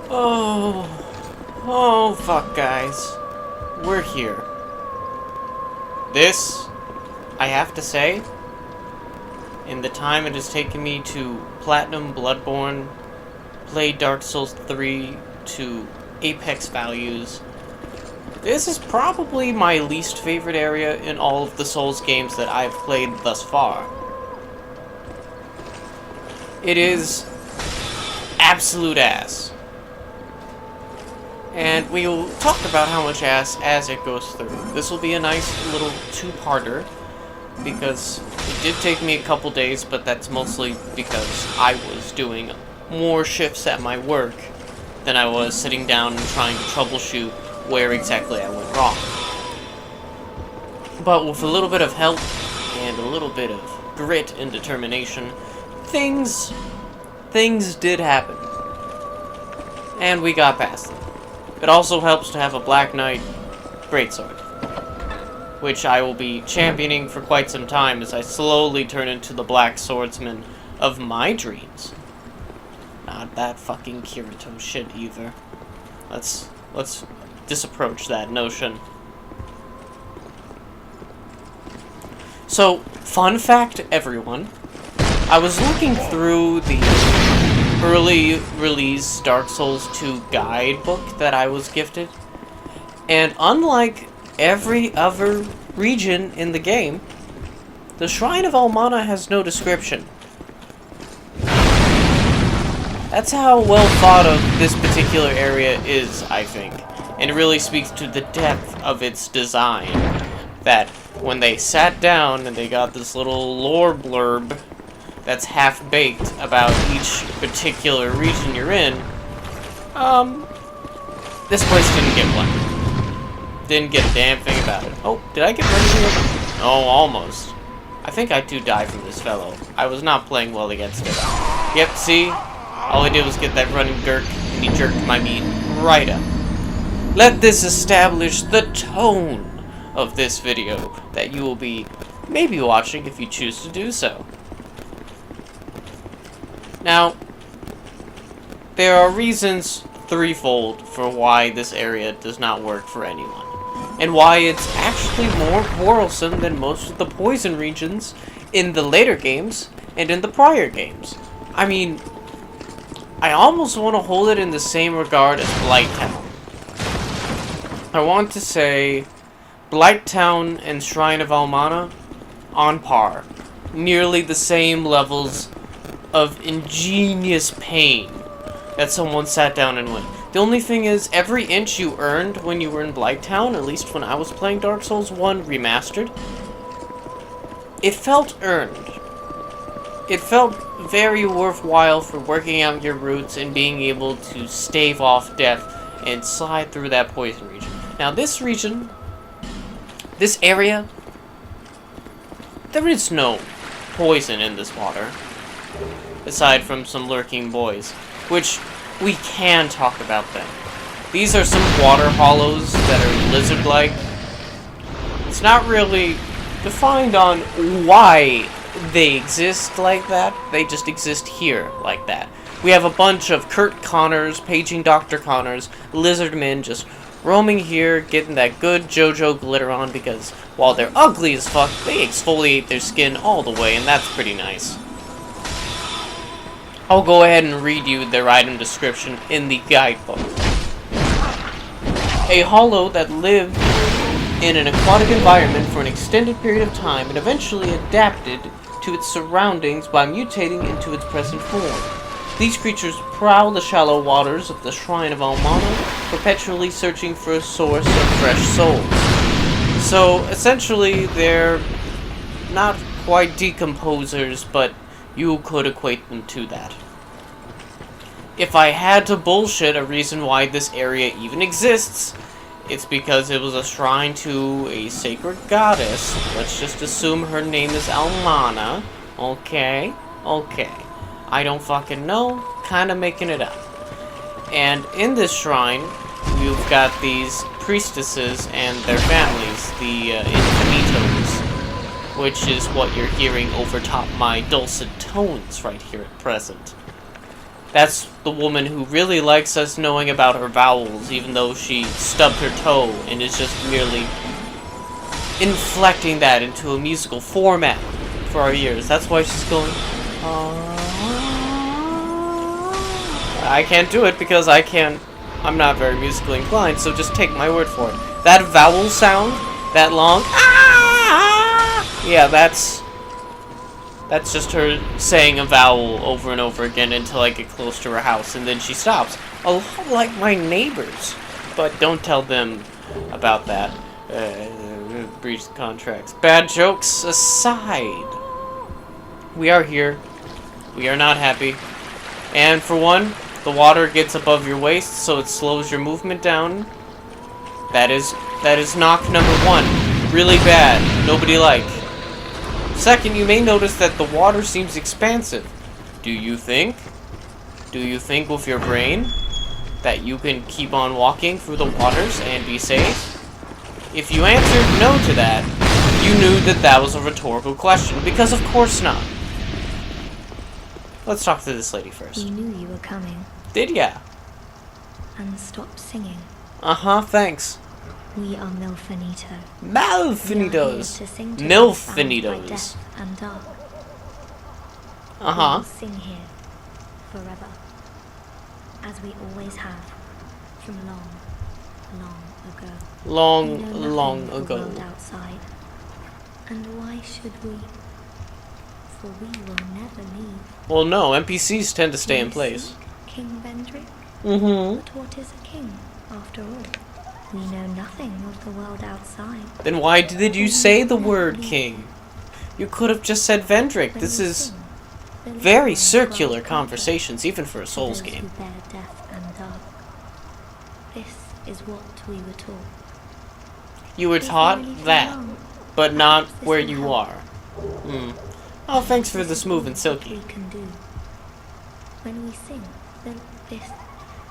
Oh, oh, fuck, guys. We're here. This, I have to say, in the time it has taken me to Platinum Bloodborne, play Dark Souls 3 to Apex values, this is probably my least favorite area in all of the Souls games that I've played thus far. It is absolute ass. And we'll talk about how much ass as it goes through. This will be a nice little two-parter, because it did take me a couple days, but that's mostly because I was doing more shifts at my work than I was sitting down and trying to troubleshoot where exactly I went wrong. But with a little bit of help and a little bit of grit and determination, things did happen. And we got past them. It also helps to have a Black Knight greatsword, which I will be championing for quite some time as I slowly turn into the Black Swordsman of my dreams. Not that fucking Kirito shit either. Let's disapproach that notion. So, fun fact, everyone. I was looking through the early release Dark Souls 2 guidebook that I was gifted, and unlike every other region in the game, the Shrine of Almana has no description. That's how well thought of this particular area is, I think, and it really speaks to the depth of its design, that when they sat down and they got this little lore blurb that's half-baked about each particular region you're in, this place didn't get one. Didn't get a damn thing about it. Oh, did I get ready here? Oh, almost. I think I do die from this fellow. I was not playing well against it. Yep, see? All I did was get that running dirk, and he jerked my meat right up. Let this establish the tone of this video that you will be maybe watching if you choose to do so. Now, there are reasons threefold for why this area does not work for anyone, and why it's actually more quarrelsome than most of the poison regions in the later games and in the prior games. I mean, I almost want to hold it in the same regard as Blighttown. I want to say Blighttown and Shrine of Almana on par, nearly the same levels of ingenious pain that someone sat down and went. The only thing is, every inch you earned when you were in Blighttown, at least when I was playing Dark Souls 1 Remastered, it felt earned. It felt very worthwhile for working out your routes and being able to stave off death and slide through that poison region. Now this region, this area, there is no poison in this water, aside from some lurking boys, which we can talk about them. These are some water hollows that are lizard-like. It's not really defined on why they exist like that. They just exist here like that. We have a bunch of Kurt Connors, paging Dr. Connors, lizardmen just roaming here, getting that good JoJo glitter on, because while they're ugly as fuck, they exfoliate their skin all the way, and that's pretty nice. I'll go ahead and read you their item description in the guidebook. A hollow that lived in an aquatic environment for an extended period of time and eventually adapted to its surroundings by mutating into its present form. These creatures prowl the shallow waters of the Shrine of Almana, perpetually searching for a source of fresh souls. So, essentially, they're not quite decomposers, but you could equate them to that. If I had to bullshit a reason why this area even exists, it's because it was a shrine to a sacred goddess. Let's just assume her name is Almana. Okay? Okay. I don't fucking know. Kinda making it up. And in this shrine, you've got these priestesses and their families, the Infinitos, which is what you're hearing over top my dulcet tones right here at present. That's the woman who really likes us knowing about her vowels, even though she stubbed her toe and is just merely inflecting that into a musical format for our ears. That's why she's going... I can't do it because I'm not very musically inclined, so just take my word for it. That vowel sound, that long... Yeah, that's just her saying a vowel over and over again until I get close to her house, and then she stops. A lot like my neighbors. But don't tell them about that. Breach the contracts. Bad jokes aside. We are here. We are not happy. And for one, the water gets above your waist, so it slows your movement down. That is knock number one. Really bad. Nobody like. Second, you may notice that the water seems expansive. Do you think with your brain that you can keep on walking through the waters and be safe? If you answered no to that, you knew that that was a rhetorical question, because of course not. Let's talk to this lady first. We knew you were coming. Did ya? And stopped singing. Uh-huh, thanks. We are Milfinito. Malfinitos. By Milfinitos. death and dark. Uh-huh. We will sing here forever, as we always have, from long, long ago. Long, We know nothing long of the ago. world outside. And why should we? For we will never leave. Well, no, NPCs tend to stay in You place. seek King Vendrick? Mm-hmm. But what is a king, after all? We know nothing of the world outside. Then why did you say the word king? You could have just said Vendrick. When This we is sing, the very little circular world conversations, even for a comfort Souls those game. who bear death and dark. This is what we were taught. You were If we taught really feel that, wrong, but not perhaps this where will you help. are. Hmm. Oh, thanks for the This is smooth and what silky. we can do. When we sing, this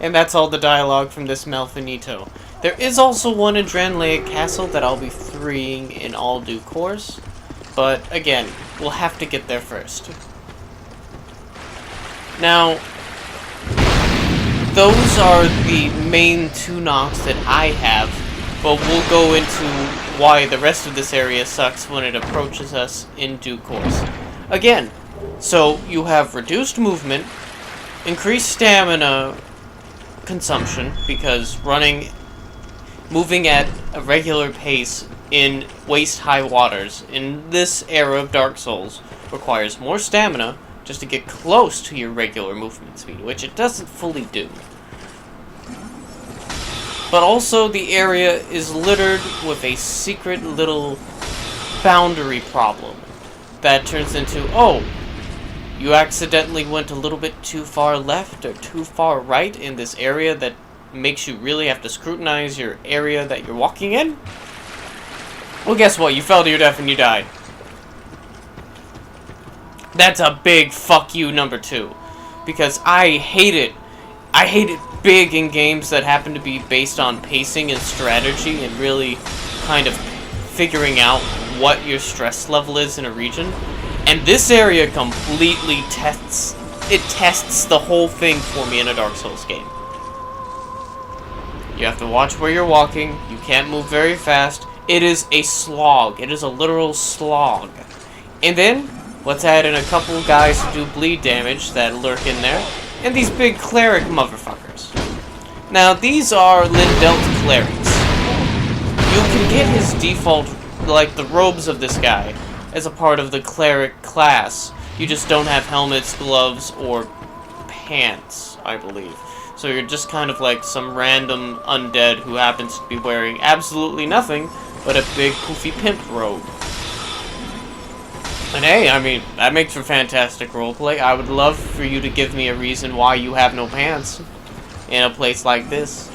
And that's all the dialogue from this Malfinito. There is also one in Dranlea Castle that I'll be freeing in all due course. But, again, we'll have to get there first. Now, those are the main two knocks that I have, but we'll go into why the rest of this area sucks when it approaches us in due course. Again, so you have reduced movement, increased stamina consumption, because moving at a regular pace in waist-high waters in this era of Dark Souls requires more stamina just to get close to your regular movement speed, which it doesn't fully do. But also the area is littered with a secret little boundary problem that turns into, oh, you accidentally went a little bit too far left or too far right in this area that makes you really have to scrutinize your area that you're walking in? Well, guess what? You fell to your death and you died. That's a big fuck you number 2. Because I hate it. I hate it big in games that happen to be based on pacing and strategy and really kind of figuring out what your stress level is in a region. And this area completely tests the whole thing for me in a Dark Souls game. You have to watch where you're walking. You can't move very fast. It is a slog. It is a literal slog. And then, let's add in a couple guys who do bleed damage that lurk in there. And these big cleric motherfuckers. Now, these are Lindelt clerics. You can get his default, like the robes of this guy, as a part of the cleric class. You just don't have helmets, gloves, or pants, I believe. So you're just kind of like some random undead who happens to be wearing absolutely nothing but a big poofy pimp robe. And hey, I mean, that makes for fantastic roleplay. I would love for you to give me a reason why you have no pants in a place like this.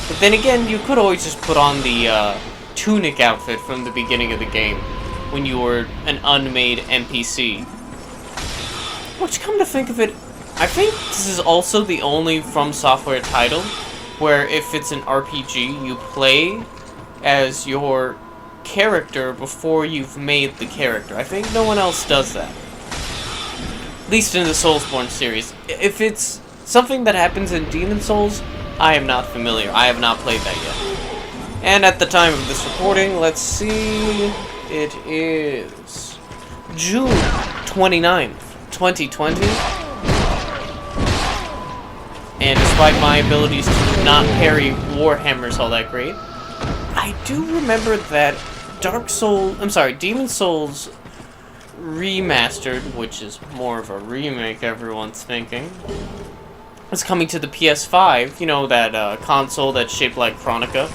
But then again, you could always just put on the tunic outfit from the beginning of the game when you were an unmade NPC. Which, come to think of it, I think this is also the only From Software title where if it's an RPG, you play as your character before you've made the character. I think no one else does that. At least in the Soulsborne series. If it's Something that happens in Demon Souls, I am not familiar. I have not played that yet. And at the time of this recording, let's see, it is June 29th, 2020. And despite my abilities to not parry Warhammers all that great, I do remember that Demon Souls Remastered, which is more of a remake everyone's thinking, is coming to the PS5, you know, that console that's shaped like Chronica.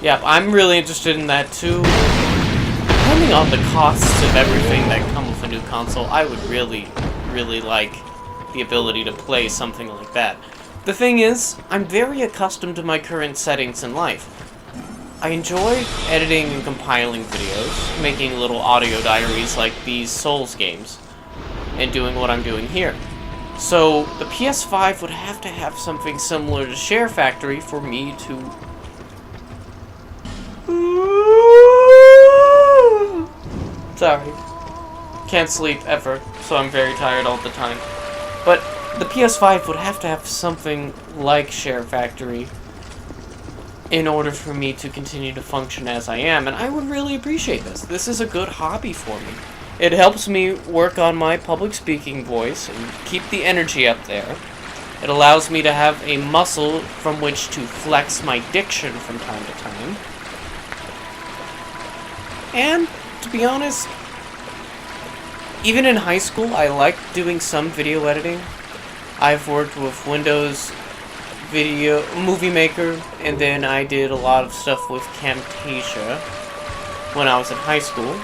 Yeah, I'm really interested in that too. Depending on the costs of everything that come with a new console, I would really, really like the ability to play something like that. The thing is, I'm very accustomed to my current settings in life. I enjoy editing and compiling videos, making little audio diaries like these Souls games, and doing what I'm doing here. So, the PS5 would have to have something similar to SHAREfactory for me to... Sorry. Can't sleep ever, so I'm very tired all the time. But the PS5 would have to have something like SHAREfactory in order for me to continue to function as I am, and I would really appreciate this. This is a good hobby for me. It helps me work on my public speaking voice and keep the energy up there. It allows me to have a muscle from which to flex my diction from time to time. And, to be honest, even in high school, I liked doing some video editing. I've worked with Windows Movie Maker, and then I did a lot of stuff with Camtasia when I was in high school.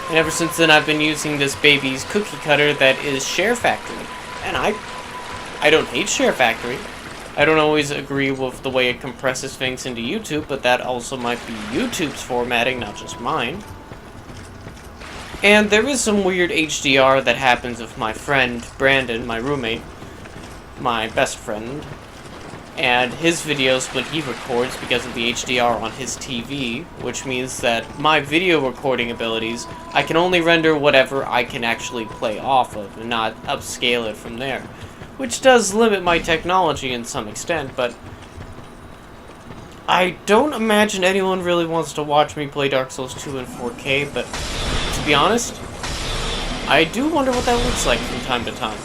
And ever since then, I've been using this baby's cookie cutter that is SHAREfactory. And I don't hate SHAREfactory. I don't always agree with the way it compresses things into YouTube, but that also might be YouTube's formatting, not just mine. And there is some weird HDR that happens with my friend, Brandon, my roommate, my best friend, and his videos when he records because of the HDR on his TV, which means that my video recording abilities, I can only render whatever I can actually play off of and not upscale it from there, which does limit my technology in some extent, but I don't imagine anyone really wants to watch me play Dark Souls 2 in 4K, but to be honest, I do wonder what that looks like from time to time.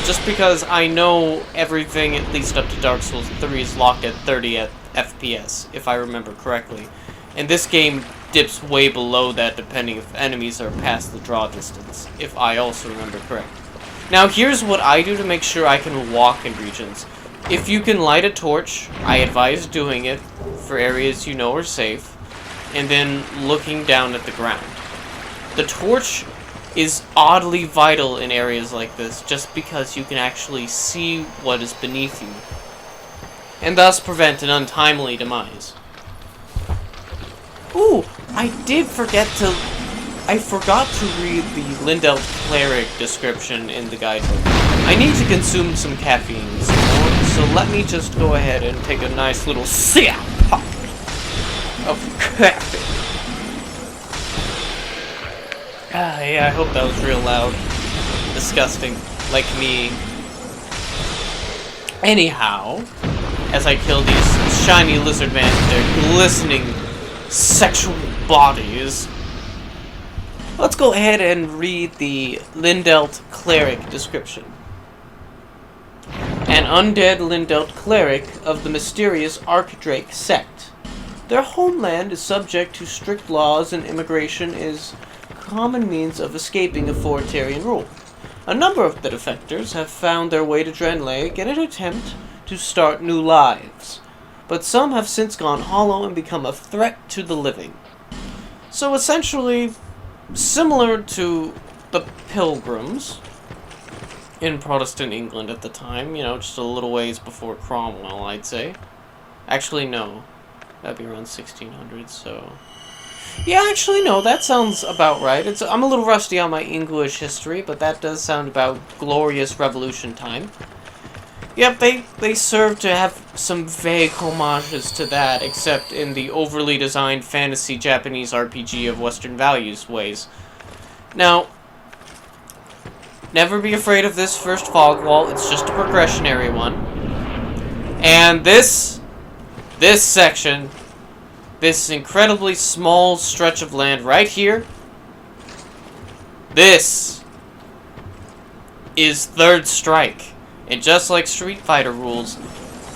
Just because I know everything, at least up to Dark Souls 3, is locked at 30 FPS, if I remember correctly. And this game dips way below that depending if enemies are past the draw distance, if I also remember correctly. Now here's what I do to make sure I can walk in regions. If you can light a torch, I advise doing it for areas you know are safe, and then looking down at the ground. The torch is oddly vital in areas like this, just because you can actually see what is beneath you, and thus prevent an untimely demise. Ooh, I forgot to read the Lindelt Cleric description in the guidebook. I need to consume some caffeine this morning, so let me just go ahead and take a nice little sip of caffeine. Yeah, I hope that was real loud. Disgusting. Like me. Anyhow, as I kill these shiny lizard men with their glistening sexual bodies, let's go ahead and read the Lindelt Cleric description. An undead Lindelt Cleric of the mysterious Archdrake sect. Their homeland is subject to strict laws, and immigration is common means of escaping authoritarian rule. A number of the defectors have found their way to Drenlake in an attempt to start new lives, but some have since gone hollow and become a threat to the living. So essentially, similar to the Pilgrims in Protestant England at the time, you know, just a little ways before Cromwell, I'd say. Actually, no. That'd be around 1600, so... Yeah, actually, no, that sounds about right. I'm a little rusty on my English history, but that does sound about glorious revolution time. Yep, they serve to have some vague homages to that, except in the overly designed fantasy Japanese RPG of Western values ways. Now, Never be afraid of this first fog wall. It's just a progressionary one. And this section, this incredibly small stretch of land right here, this is Third Strike. And just like Street Fighter rules,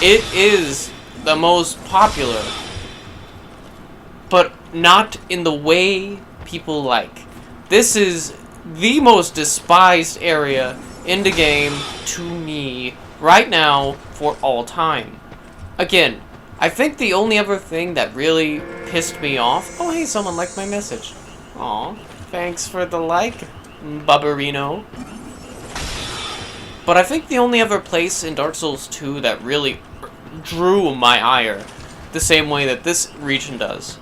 it is the most popular, but not in the way people like. This is the most despised area in the game to me right now for all time. Again, I think the only other thing that really pissed me off... Oh, hey, someone liked my message. Aw, thanks for the like, Bubberino. But I think the only other place in Dark Souls 2 that really drew my ire, the same way that this region does,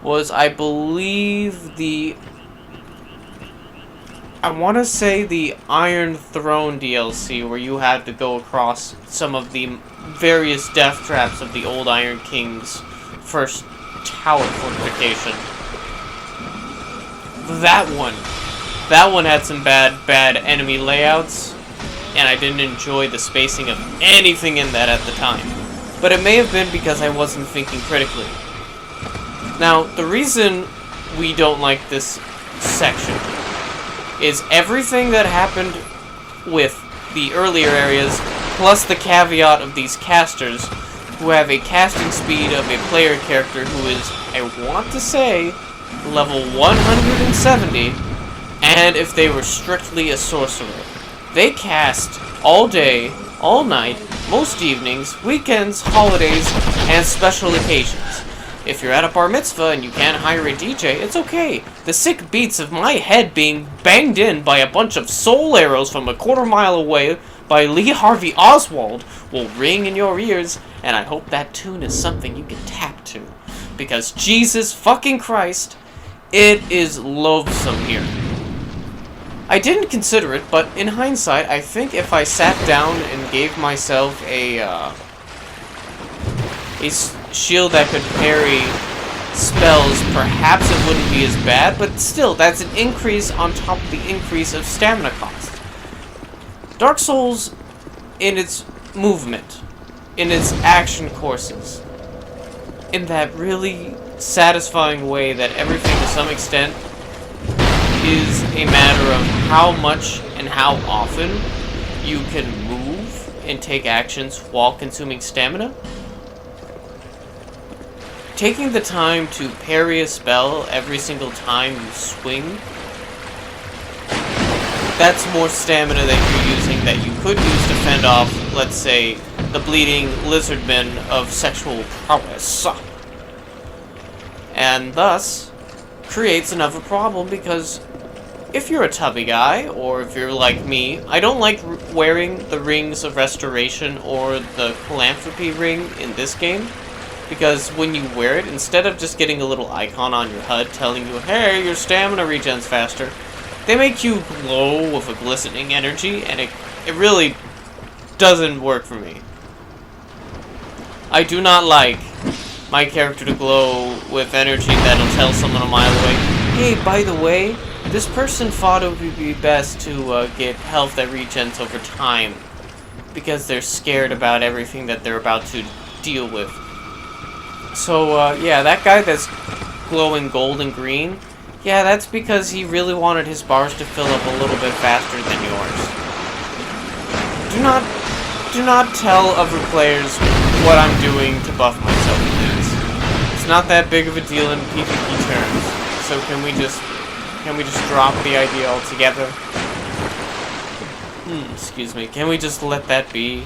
was, I believe, I want to say the Iron Throne DLC, where you had to go across some of the various death traps of the old Iron King's first tower fortification. That one had some bad enemy layouts, and I didn't enjoy the spacing of anything in that at the time. But it may have been because I wasn't thinking critically. Now, the reason we don't like this section is everything that happened with the earlier areas, plus the caveat of these casters, who have a casting speed of a player character who is, I want to say, level 170, and if they were strictly a sorcerer. They cast all day, all night, most evenings, weekends, holidays, and special occasions. If you're at a bar mitzvah and you can't hire a DJ, it's okay. The sick beats of my head being banged in by a bunch of soul arrows from a quarter-mile away by Lee Harvey Oswald will ring in your ears, and I hope that tune is something you can tap to. Because Jesus fucking Christ, it is loathsome here. I didn't consider it, but in hindsight, I think if I sat down and gave myself a shield that could parry spells, perhaps it wouldn't be as bad, but still, that's an increase on top of the increase of stamina cost. Dark Souls, in its movement, in its action courses, in that really satisfying way that everything to some extent is a matter of how much and how often you can move and take actions while consuming stamina. Taking the time to parry a spell every single time you swing, that's more stamina that you're using that you could use to fend off, let's say, the bleeding lizardmen of sexual prowess. And thus, creates another problem because if you're a tubby guy, or if you're like me, I don't like wearing the Rings of Restoration or the Philanthropy ring in this game. Because when you wear it, instead of just getting a little icon on your HUD telling you, hey, your stamina regens faster, they make you glow with a glistening energy, and it really doesn't work for me. I do not like my character to glow with energy that'll tell someone a mile away, hey, by the way, this person thought it would be best to get health that regens over time, because they're scared about everything that they're about to deal with. So, yeah, that guy that's glowing gold and green, yeah, that's because he really wanted his bars to fill up a little bit faster than yours. Do not tell other players what I'm doing to buff myself, please. It's not that big of a deal in PvP terms. So can we just drop the idea altogether? Excuse me. Can we just let that be?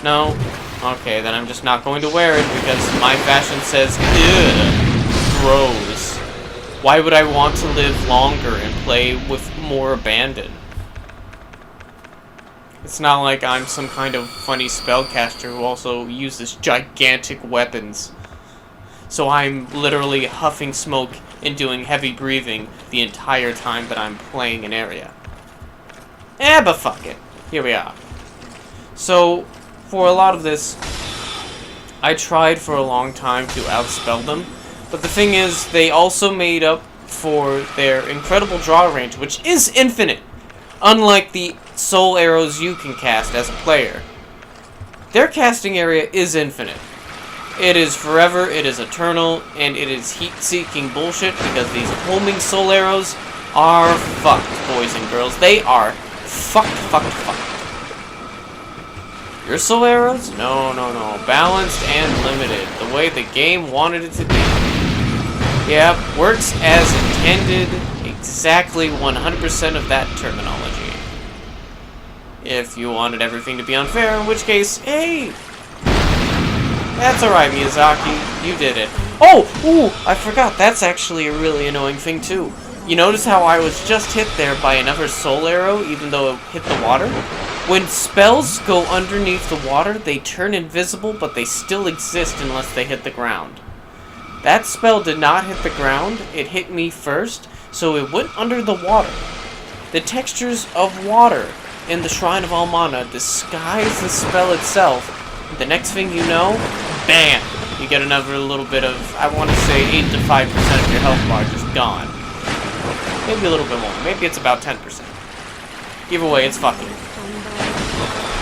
No? Okay, then I'm just not going to wear it because my fashion says, ugh, gross. Why would I want to live longer and play with more abandon? It's not like I'm some kind of funny spellcaster who also uses gigantic weapons. So I'm literally huffing smoke and doing heavy breathing the entire time that I'm playing an area. But fuck it. Here we are. So, for a lot of this, I tried for a long time to outspell them, but the thing is, they also made up for their incredible draw range, which is infinite, unlike the soul arrows you can cast as a player. Their casting area is infinite. It is forever, it is eternal, and it is heat-seeking bullshit because these homing soul arrows are fucked, boys and girls. They are fucked. Your soul arrows? No. Balanced and limited. The way the game wanted it to be. Yep, works as intended. Exactly 100% of that terminology. If you wanted everything to be unfair, in which case, hey! That's alright, Miyazaki. You did it. Oh! Ooh! I forgot. That's actually a really annoying thing, too. You notice how I was just hit there by another soul arrow, even though it hit the water? When spells go underneath the water, they turn invisible, but they still exist unless they hit the ground. That spell did not hit the ground. It hit me first, so it went under the water. The textures of water in the Shrine of Almana disguise the spell itself. The next thing you know, bam! You get another little bit of, I want to say 8 to 5% of your health bar just gone. Maybe a little bit more. Maybe it's about 10%. Either way, it's fucking.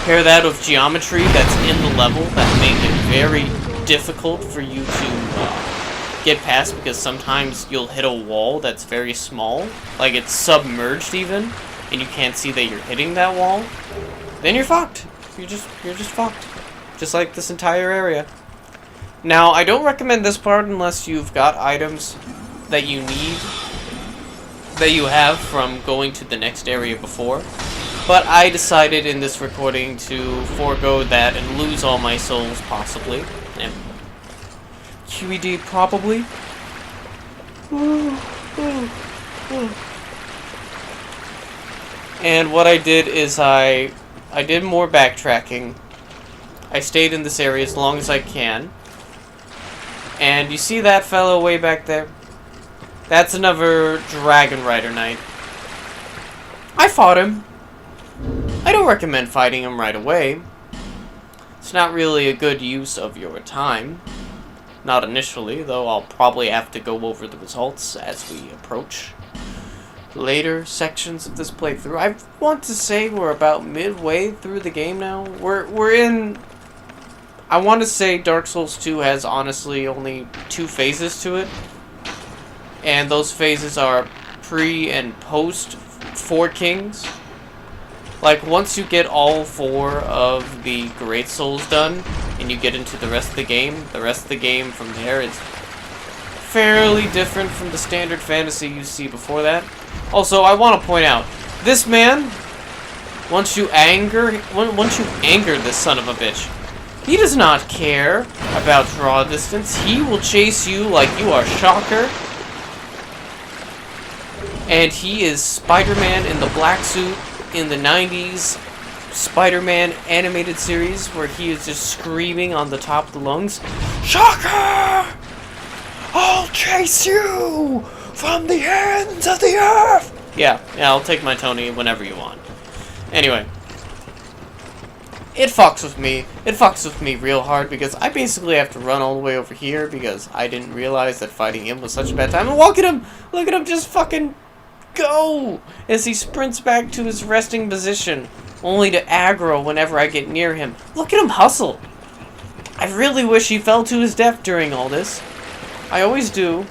Pair that with geometry that's in the level that make it very difficult for you to get past, because sometimes you'll hit a wall that's very small, like it's submerged even, and you can't see that you're hitting that wall. Then you're fucked. You're just fucked. Just like this entire area. Now, I don't recommend this part unless you've got items that you need, that you have from going to the next area before. But I decided in this recording to forego that and lose all my souls, possibly. And QED, probably. And what I did is I did more backtracking. I stayed in this area as long as I can. And you see that fellow way back there? That's another Dragon Rider Knight. I fought him. I don't recommend fighting him right away. It's not really a good use of your time. Not initially, though I'll probably have to go over the results as we approach later sections of this playthrough. I want to say we're about midway through the game now. We're in... I want to say Dark Souls 2 has honestly only 2 phases to it. And those phases are pre and post 4 Kings. Like, once you get all 4 of the Great Souls done, and you get into the rest of the game from there is fairly different from the standard fantasy you see before that. Also, I want to point out, this man, once you anger this son of a bitch, he does not care about draw distance. He will chase you like you are Shocker. And he is Spider-Man in the black suit in the 90s Spider-Man animated series where he is just screaming on the top of the lungs, "Shocker! I'll chase you from the ends of the earth!" Yeah, I'll take my Tony whenever you want. Anyway. It fucks with me. It fucks with me real hard because I basically have to run all the way over here because I didn't realize that fighting him was such a bad time. And look at him just fucking go as he sprints back to his resting position, only to aggro whenever I get near him. Look at him hustle. I really wish he fell to his death during all this. I always do.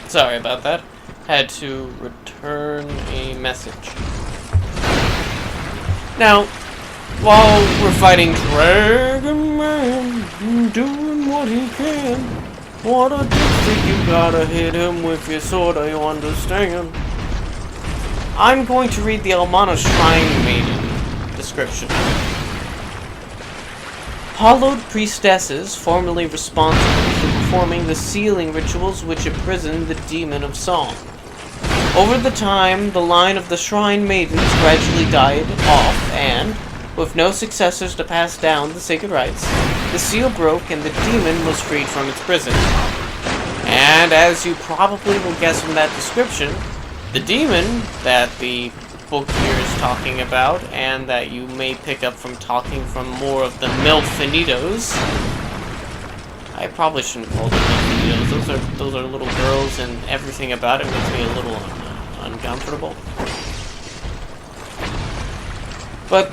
Sorry about that. Had to return a message. Now, while we're fighting Dragon Man, doing what he can, what a dipstick, you gotta hit him with your sword, you understand? I'm going to read the Almana Shrine Maiden description. Hallowed priestesses, formerly responsible for performing the sealing rituals which imprison the demon of song. Over the time, the line of the Shrine Maidens gradually died off, and, with no successors to pass down the sacred rites, the seal broke and the demon was freed from its prison. And as you probably will guess from that description, the demon that the book here is talking about, and that you may pick up from talking from more of the Milfinitos. I probably shouldn't call them Milfinitos. Those are little girls, and everything about it makes me a little uncomfortable. But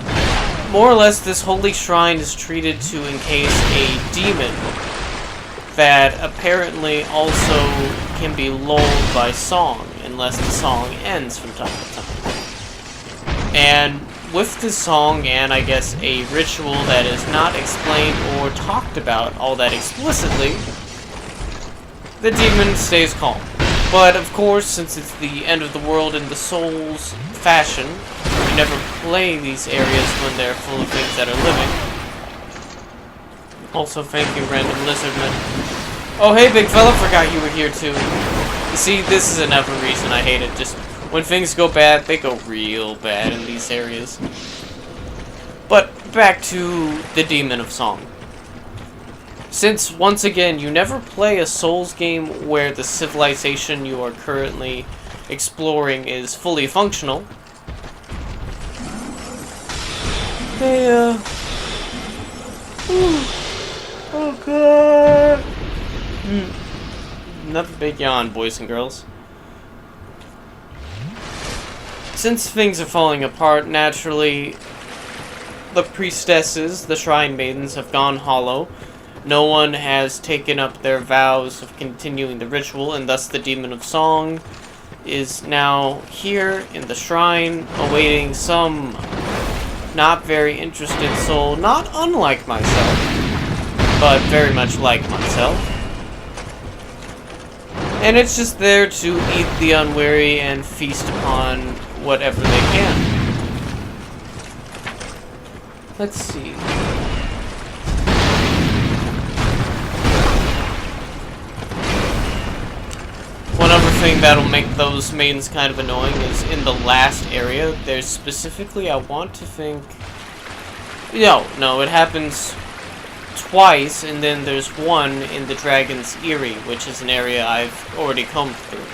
more or less, this holy shrine is treated to encase a demon that apparently also can be lulled by song, unless the song ends from time to time. And with this song, and I guess a ritual that is not explained or talked about all that explicitly, the demon stays calm. But of course, since it's the end of the world in the Souls fashion, you never play these areas when they're full of things that are living. Also, thank you, Random Lizardman. Oh, hey, big fella, forgot you were here too. You see, this is another reason I hate it. Just when things go bad, they go real bad in these areas. But back to the Demon of Song. Since, once again, you never play a Souls game where the civilization you are currently exploring is fully functional, they, oh god. Another big yawn, boys and girls. Since things are falling apart, naturally, the priestesses, the Shrine Maidens, have gone hollow. No one has taken up their vows of continuing the ritual, and thus the Demon of Song is now here in the shrine, awaiting some not very interested soul, not unlike myself, but very much like myself. And it's just there to eat the unwary and feast upon whatever they can. Let's see. One other thing that'll make those maidens kind of annoying is in the last area, there's specifically, I want to think... No, it happens twice, and then there's one in the Dragon's Eyrie, which is an area I've already combed through.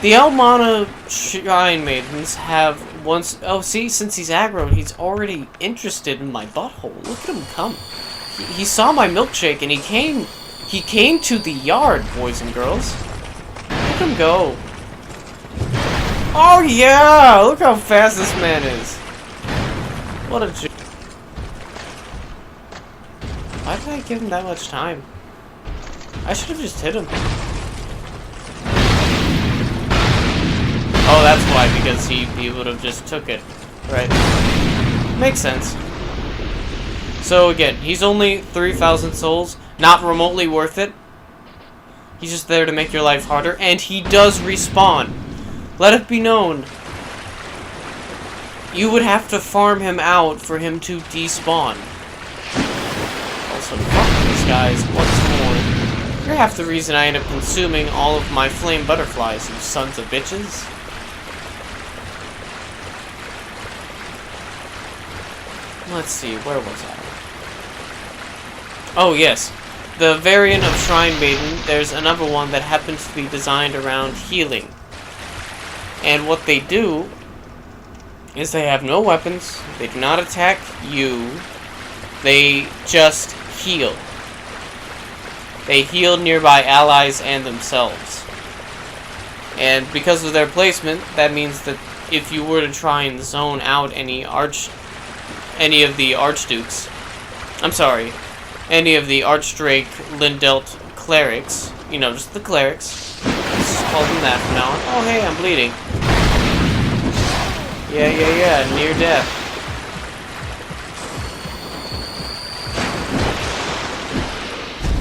The Almana Shrine Maidens have once... Oh, see, since he's aggro, he's already interested in my butthole. Look at him come. He saw my milkshake, and he came to the yard, boys and girls. Look him go. Oh, yeah! Look how fast this man is. What a j... Why did I give him that much time? I should have just hit him. Oh, that's why, because he would have just took it. Right. Makes sense. So again, he's only 3,000 souls. Not remotely worth it. He's just there to make your life harder. And he does respawn. Let it be known. You would have to farm him out for him to despawn. Also, fuck these guys once more. You're half the reason I end up consuming all of my flame butterflies, you sons of bitches. Let's see, where was I? Oh, yes. The variant of Shrine Maiden, there's another one that happens to be designed around healing. And what they do is they have no weapons, they do not attack you, they just heal. They heal nearby allies and themselves. And because of their placement, that means that if you were to try and zone out any of the Archdukes, any of the Archdrake Lindelt clerics, you know, just the clerics, let's just call them that from now on. Oh, hey, I'm bleeding. Yeah, near death.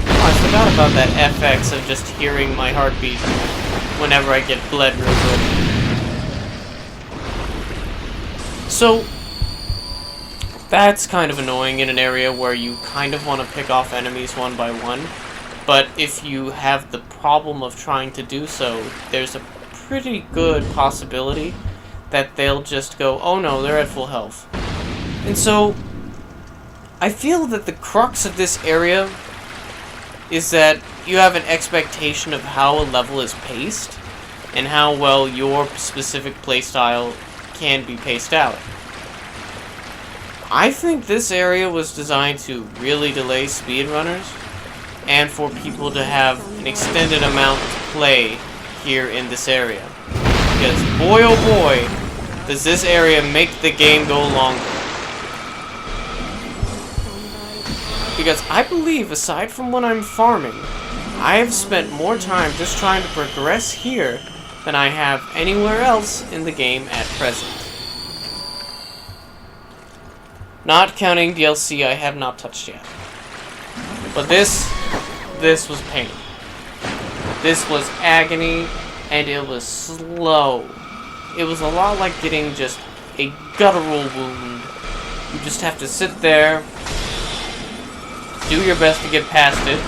Oh, I forgot about that FX of just hearing my heartbeat whenever I get bled real good. So, that's kind of annoying in an area where you kind of want to pick off enemies one by one. But if you have the problem of trying to do so, there's a pretty good possibility that they'll just go, oh no, they're at full health. And so, I feel that the crux of this area is that you have an expectation of how a level is paced, and how well your specific playstyle can be paced out. I think this area was designed to really delay speedrunners, and for people to have an extended amount to play here in this area. Because boy oh boy, does this area make the game go longer. Because I believe, aside from when I'm farming, I have spent more time just trying to progress here than I have anywhere else in the game at present. Not counting DLC I have not touched yet. But this was pain. This was agony, and it was slow. It was a lot like getting just a guttural wound. You just have to sit there, do your best to get past it,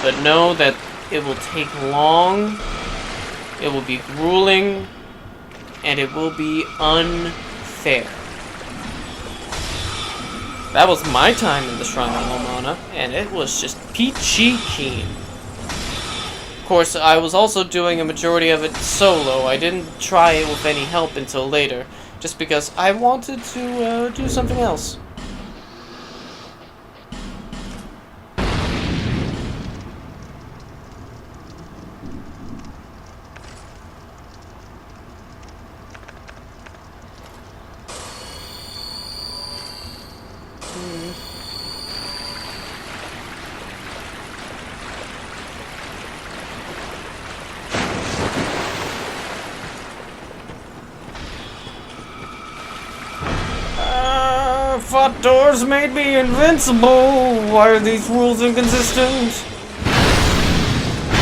but know that it will take long, it will be grueling, and it will be unfair. That was my time in the Shrine of Momona, and it was just peachy keen. Of course, I was also doing a majority of it solo. I didn't try it with any help until later, just because I wanted to do something else. Fought doors made me invincible. Why are these rules inconsistent?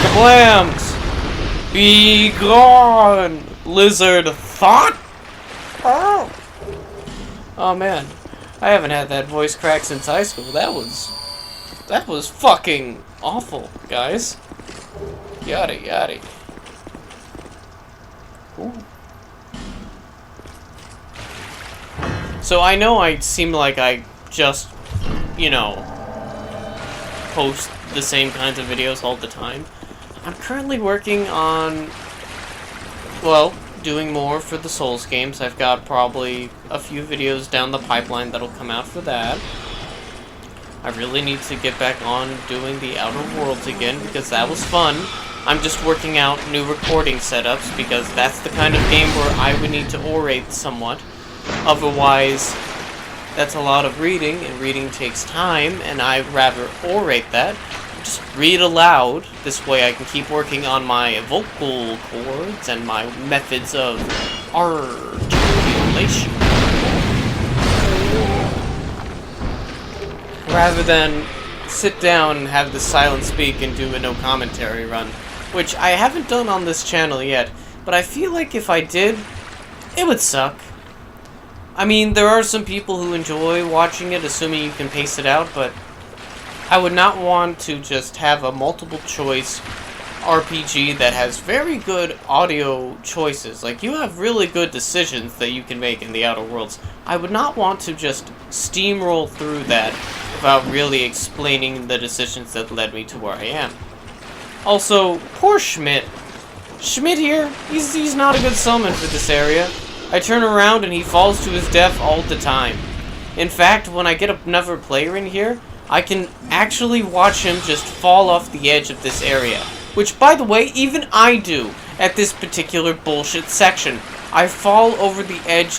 Kablams! Be gone, lizard thought. Oh man, I haven't had that voice crack since high school. That was fucking awful, guys. Yada yada. Ooh. So I know I seem like I just, you know, post the same kinds of videos all the time. I'm currently working on, well, doing more for the Souls games. I've got probably a few videos down the pipeline that'll come out for that. I really need to get back on doing the Outer Worlds again because that was fun. I'm just working out new recording setups because that's the kind of game where I would need to orate somewhat. Otherwise, that's a lot of reading, and reading takes time, and I'd rather orate that. Just read aloud. This way I can keep working on my vocal cords and my methods of articulation. Rather than sit down and have the silent speak and do a no commentary run, which I haven't done on this channel yet, but I feel like if I did, it would suck. I mean, there are some people who enjoy watching it, assuming you can pace it out, but I would not want to just have a multiple choice RPG that has very good audio choices. Like, you have really good decisions that you can make in the Outer Worlds. I would not want to just steamroll through that without really explaining the decisions that led me to where I am. Also, poor Schmidt. Schmidt here, he's not a good summon for this area. I turn around and he falls to his death all the time. In fact, when I get another player in here, I can actually watch him just fall off the edge of this area. Which, by the way, even I do at this particular bullshit section. I fall over the edge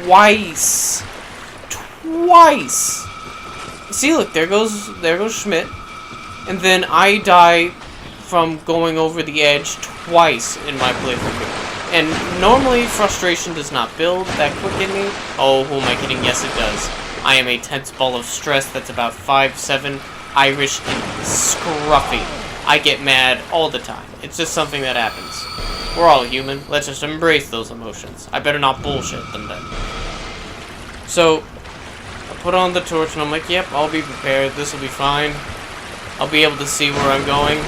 twice. Twice! See, look, there goes Schmidt. And then I die from going over the edge twice in my playthrough. And normally, frustration does not build that quick in me. Oh, who am I kidding? Yes, it does. I am a tense ball of stress that's about 5'7", Irish, and scruffy. I get mad all the time. It's just something that happens. We're all human. Let's just embrace those emotions. I better not bullshit them then. So, I put on the torch and I'm like, yep, I'll be prepared. This will be fine. I'll be able to see where I'm going.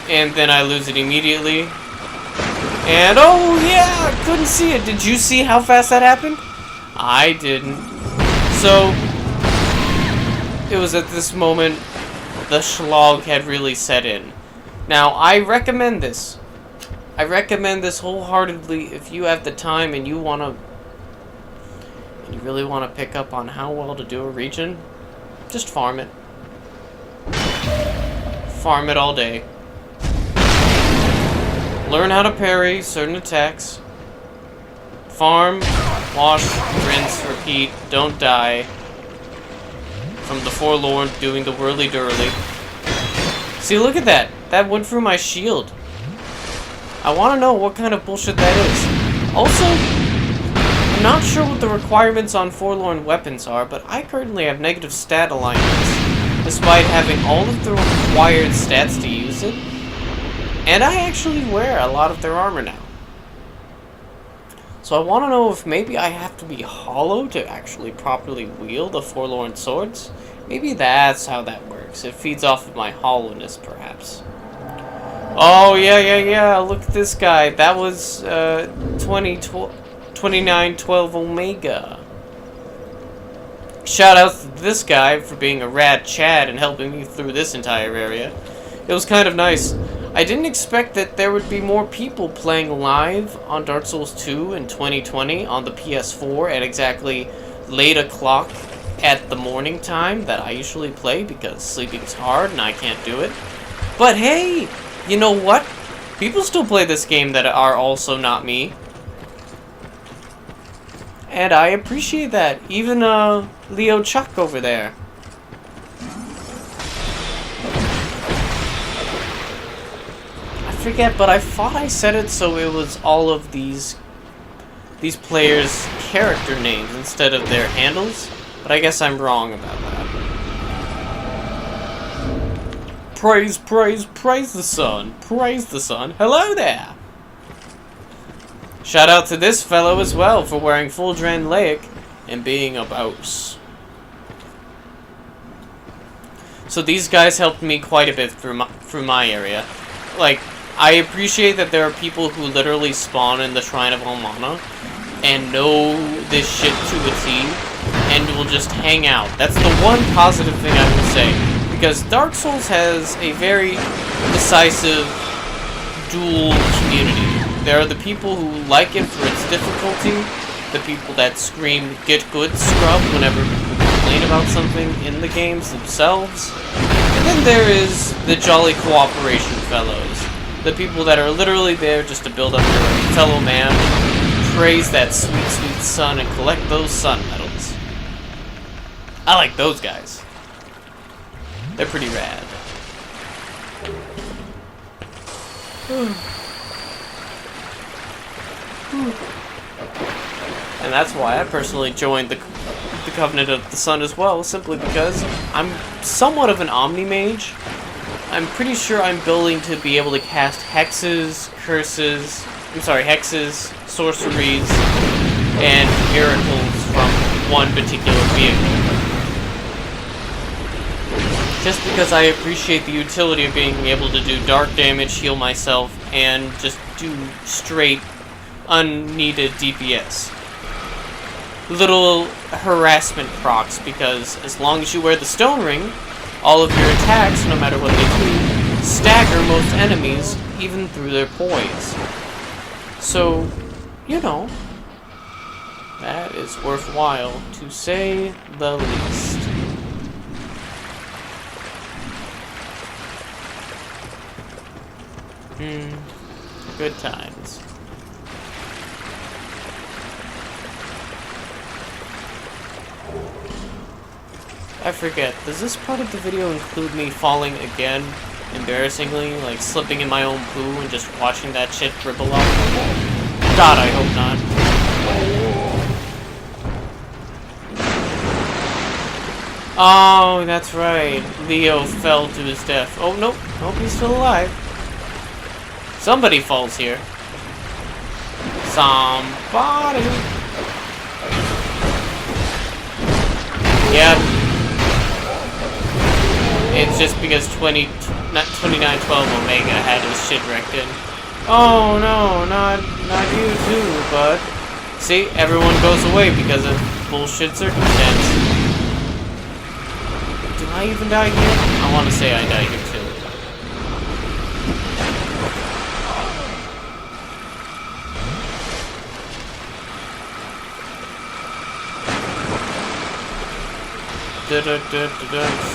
And then I lose it immediately. And oh yeah, I couldn't see it. Did you see how fast that happened? I didn't. So it was at this moment the schlog had really set in. Now I recommend this. I recommend this wholeheartedly if you have the time and you really want to pick up on how well to do a region. Just farm it. Farm it all day. Learn how to parry certain attacks. Farm, wash, rinse, repeat, don't die. From the forlorn doing the whirly-durly. See, look at that. That went through my shield. I want to know what kind of bullshit that is. Also, I'm not sure what the requirements on forlorn weapons are, but I currently have negative stat alignments, despite having all of the required stats to use it. And I actually wear a lot of their armor now. So I want to know if maybe I have to be hollow to actually properly wield the forlorn swords. Maybe that's how that works. It feeds off of my hollowness, perhaps. Oh, yeah. Look at this guy. That was 2912 Omega. Shout out to this guy for being a rad Chad and helping me through this entire area. It was kind of nice. I didn't expect that there would be more people playing live on Dark Souls 2 in 2020 on the PS4 at exactly late o'clock at the morning time that I usually play because sleeping's hard and I can't do it. But hey, you know what? People still play this game that are also not me. And I appreciate that. Even Leo Chuck over there. I forget, but I thought I said it so it was all of these players' character names instead of their handles. But I guess I'm wrong about that. Praise the sun. Praise the sun. Hello there! Shout out to this fellow as well for wearing full Dran Laic and being a boss. So these guys helped me quite a bit through my area. Like, I appreciate that there are people who literally spawn in the Shrine of Almana and know this shit to a T and will just hang out. That's the one positive thing I will say. Because Dark Souls has a very decisive dual community. There are the people who like it for its difficulty, the people that scream "get good, scrub" whenever people complain about something in the games themselves, and then there is the jolly cooperation fellows, the people that are literally there just to build up their fellow man, praise that sweet, sweet sun, and collect those sun medals. I like those guys. They're pretty rad. And that's why I personally joined the Covenant of the Sun as well, simply because I'm somewhat of an Omni-Mage. I'm pretty sure I'm building to be able to cast hexes, hexes, sorceries, and miracles from one particular vehicle. Just because I appreciate the utility of being able to do dark damage, heal myself, and just do straight, unneeded DPS. Little harassment procs, because as long as you wear the stone ring, all of your attacks, no matter what they do, stagger most enemies, even through their poise. So, you know, that is worthwhile, to say the least. Good times. I forget, does this part of the video include me falling again, embarrassingly, like slipping in my own poo and just watching that shit dribble off? God, I hope not. Oh, that's right. Leo fell to his death. Oh, nope. Nope, he's still alive. Somebody falls here. Somebody. Yep. It's just because 2912 Omega had his shit wrecked in. Oh no, not you too, bud. See, everyone goes away because of bullshit circumstance. Did I even die here? I want to say I died here too.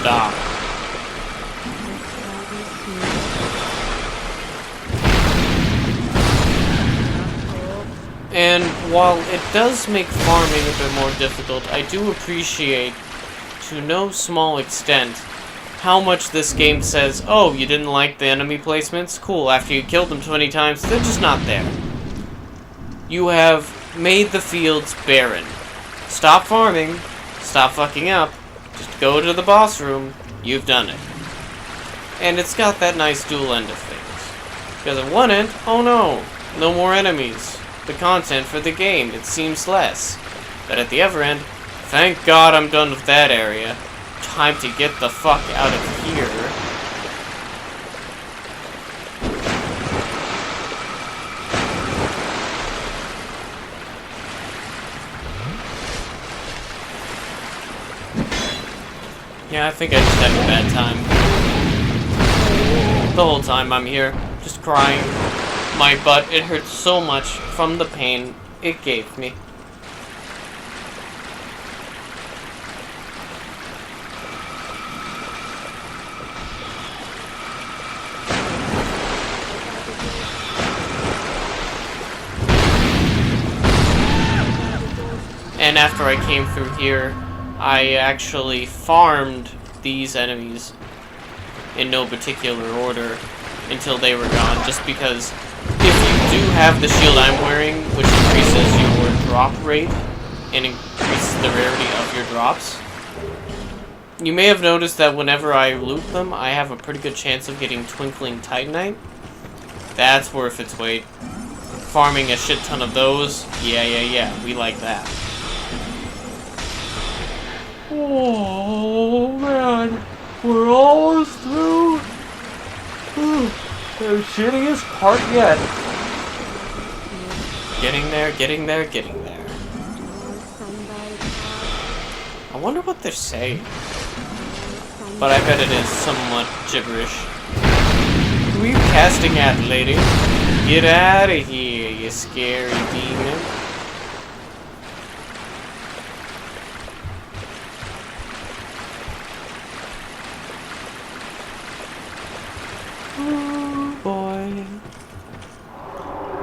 Stop. And while it does make farming a bit more difficult, I do appreciate, to no small extent, how much this game says, oh, you didn't like the enemy placements? Cool, after you killed them 20 times, they're just not there. You have made the fields barren. Stop farming, stop fucking up, just go to the boss room, you've done it. And it's got that nice dual end of things. Because at one end, oh no more enemies. The content for the game, it seems less. But at the other end, thank God I'm done with that area. Time to get the fuck out of here. Yeah, I think I just had a bad time. The whole time I'm here, just crying. My butt, it hurts so much from the pain it gave me. And after I came through here, I actually farmed these enemies in no particular order until they were gone, just because if you do have the shield I'm wearing, which increases your drop rate and increases the rarity of your drops, you may have noticed that whenever I loot them, I have a pretty good chance of getting Twinkling Titanite. That's worth its weight. Farming a shit ton of those, yeah, we like that. Oh man, we're almost through. The shittiest part yet. Getting there. I wonder what they're saying. But I bet it is somewhat gibberish. Who are you casting at, lady? Get out of here, you scary demon.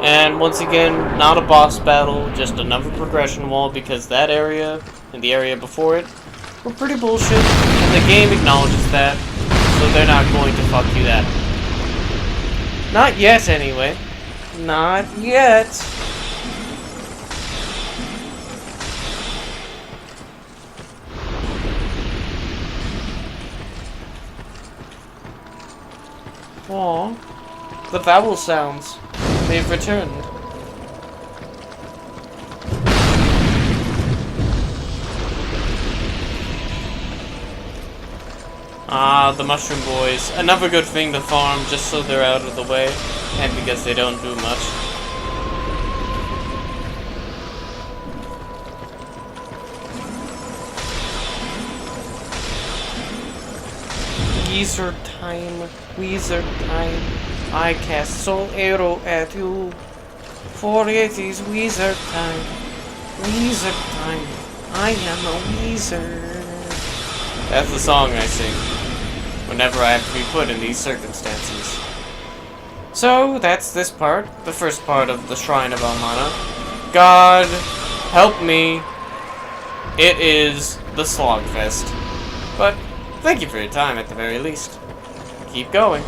And once again, not a boss battle, just another progression wall, because that area and the area before it were pretty bullshit, and the game acknowledges that, so they're not going to fuck you that. Not yet, anyway. Not yet. Aww. The vowel sounds. They've returned. Ah, the mushroom boys. Another good thing to farm just so they're out of the way, and because they don't do much. Wizard time. I cast soul arrow at you, for it is wizard time. Wizard time. I am a wizard. That's the song I sing whenever I have to be put in these circumstances. So that's this part, the first part of the Shrine of Almana. God help me. It is the Slogfest. But thank you for your time at the very least. Keep going.